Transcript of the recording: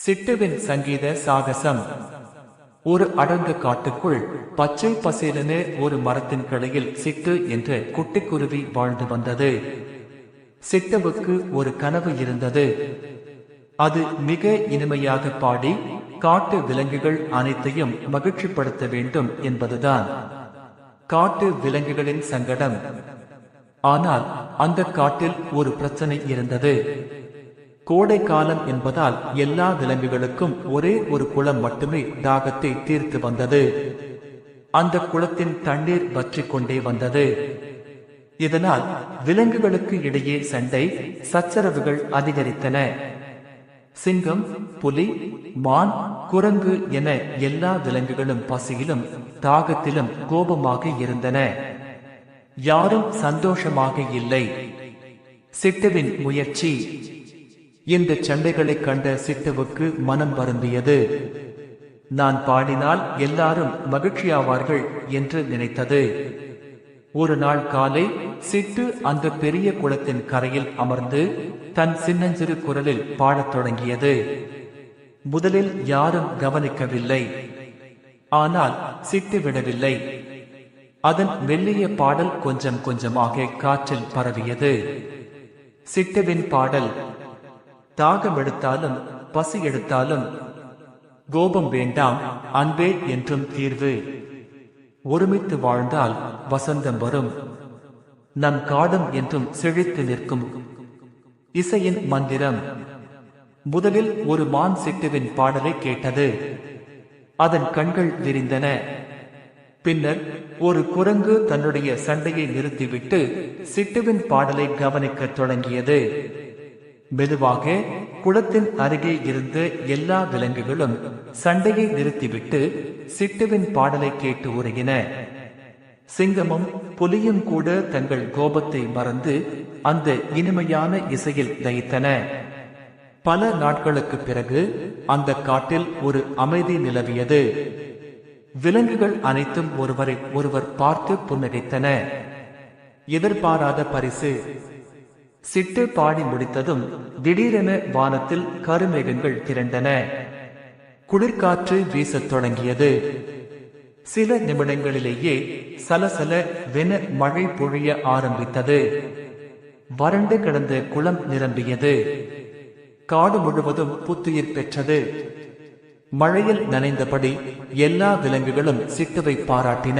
சிட்டுவின் சங்கீத சாகசம். ஒரு அடர்ந்த காட்டுக்குள் பச்சை பசேலென ஒரு மரத்தின் கிளையில் சிட்டு என்ற குட்டிக்குருவி வாழ்ந்து வந்தது. சிட்டுவுக்கு ஒரு கனவு இருந்தது. அது மிக இனிமையாக பாடி காட்டு விலங்குகள் அனைத்தையும் மகிழ்ச்சிப்படுத்த வேண்டும் என்பதுதான். காட்டு விலங்குகளின் சங்கடம். ஆனால் அந்த காட்டில் ஒரு பிரச்சனை இருந்தது. கோடை காலம் என்பதால் எல்லா விலங்குகளுக்கும் ஒரே ஒரு குளம் மட்டுமே தாகத்தை தீர்த்து வந்தது. அந்த குளத்தின் தண்ணீர் வற்றிக் கொண்டே வந்தது. இதனால் விலங்குகளுக்கு இடையே சண்டை சச்சரவுகள் அதிகரித்தன. சிங்கம், புலி, மான், குரங்கு என எல்லா விலங்குகளும் பசியிலும் தாகத்திலும் கோபமாக இருந்தன. யாரும் சந்தோஷமாக இல்லை. சிட்டுவின் முயற்சி. இந்த சண்டைகளை கண்ட சிட்டுவுக்கு மனம் வருந்தியது. நான் பாடினால் எல்லாரும் மகிழ்ச்சியாவார்கள் என்று நினைத்தது. ஒரு நாள் காலை சிட்டு அந்த பெரிய குளத்தின் கரையில் அமர்ந்து தன் சின்னஞ்சிறு குரலில் பாடத் தொடங்கியது. முதலில் யாரும் கவனிக்கவில்லை. ஆனால் சிட்டு விடவில்லை. அதன் மெல்லிய பாடல் கொஞ்சம் கொஞ்சமாக காற்றில் பரவியது. சிட்டுவின் பாடல்: தாகம் எடுத்தாலும் பசி எடுத்தாலும் கோபம் வேண்டாம், அன்பே என்றும் தீர்வு. ஒருமித்து வாழ்ந்தால் வசந்தம் வரும், நம் காடும் என்றும் செழித்து நிற்கும். இசையின் மந்திரம். முதலில் ஒரு மான் சிட்டுவின் பாடலை கேட்டது. அதன் கண்கள் விரிந்தன. பின்னர் ஒரு குரங்கு தன்னுடைய சண்டையை நிறுத்திவிட்டு சிட்டுவின் பாடலை கவனிக்கத் தொடங்கியது. மெதுவாக குளத்தின் அருகே இருந்த எல்லா விலங்குகளும் சண்டையை நிறுத்திவிட்டு சிட்டுவின் பாடலை கேட்டு உருகின. சிங்கமும் புலியும் கூட தங்கள் கோபத்தை மறந்து அந்த இனிமையான இசையில் லயித்தன. பல நாட்களுக்கு பிறகு அந்த காட்டில் ஒரு அமைதி நிலவியது. விலங்குகள் அனைத்தும் ஒருவரை ஒருவர் பார்த்து புன்னகைத்தன. எதிர்பாராத பரிசு. சிட்டு பாடி முடித்ததும் திடீரென வானத்தில் கருமேகங்கள் திரண்டன. குளிர்காற்று வீசத் தொடங்கியது. சில நிமிடங்களிலேயே சலசல வென மழை பொழிய ஆரம்பித்தது. வறண்டு கிடந்த குளம் நிரம்பியது. காடு முழுவதும் புத்துயிர் பெற்றது. மழையில் நனைந்தபடி எல்லா விலங்குகளும் சிட்டுவை பாராட்டின.